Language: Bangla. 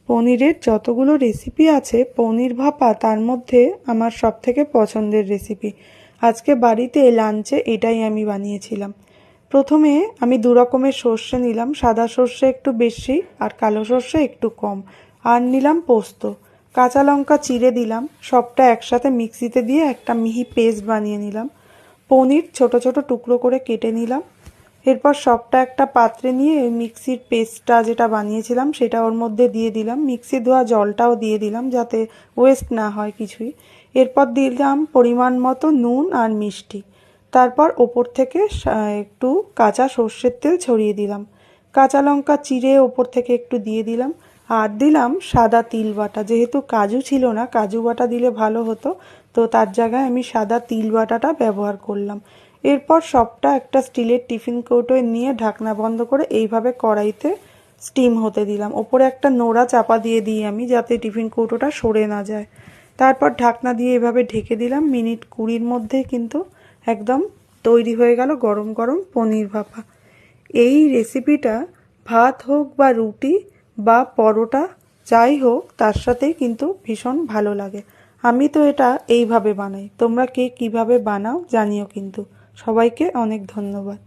পনিরের যতগুলো রেসিপি আছে পনির ভাপা তার মধ্যে আমার সবথেকে পছন্দের রেসিপি। আজকে বাড়িতে লাঞ্চে এটাই আমি বানিয়েছিলাম। প্রথমে আমি দু রকমের সর্ষে নিলাম, সাদা সর্ষে একটু বেশি আর কালো সর্ষে একটু কম। আর নিলাম পোস্ত, কাঁচা লঙ্কা চিড়ে দিলাম, সবটা একসাথে মিক্সিতে দিয়ে একটা মিহি পেস্ট বানিয়ে নিলাম। পনির ছোট ছোট টুকরো করে কেটে নিলাম। এরপর সবটা একটা পাত্রে নিয়ে মিক্সির পেস্টটা যেটা বানিয়েছিলাম সেটা ওর মধ্যে দিয়ে দিলাম, মিক্সি ধোয়া জলটাও দিয়ে দিলাম যাতে ওয়েস্ট না হয় কিছুই। এরপর দিলাম পরিমাণ মতো নুন আর মিষ্টি। তারপর ওপর থেকে একটু কাঁচা সর্ষের তেল ছড়িয়ে দিলাম, কাঁচা লঙ্কা চিড়ে ওপর থেকে একটু দিয়ে দিলাম। আর দিলাম সাদা তিল বাটা, যেহেতু কাজু ছিল না, কাজু বাটা দিলে ভালো হতো, তো তার জায়গায় আমি সাদা তিল বাটাটা ব্যবহার করলাম। এরপর সবটা একটা স্টিলের টিফিন কৌটোয় নিয়ে ঢাকনা বন্ধ করে এইভাবে কড়াইতে স্টিম হতে দিলাম। ওপরে একটা নোড়া চাপা দিয়ে দিই আমি, যাতে টিফিন কৌটোটা সরে না যায়। তারপর ঢাকনা দিয়ে এভাবে ঢেকে দিলাম। মিনিট 20-র মধ্যেই কিন্তু একদম তৈরি হয়ে গেল গরম গরম পনির ভাপা। এই রেসিপিটা ভাত হোক বা রুটি বা পরোটা যাই হোক তার সাথেই কিন্তু ভীষণ ভালো লাগে। আমি তো এটা এইভাবে বানাই, তোমরা কে কীভাবে বানাও জানিও কিন্তু। সবাইকে অনেক ধন্যবাদ।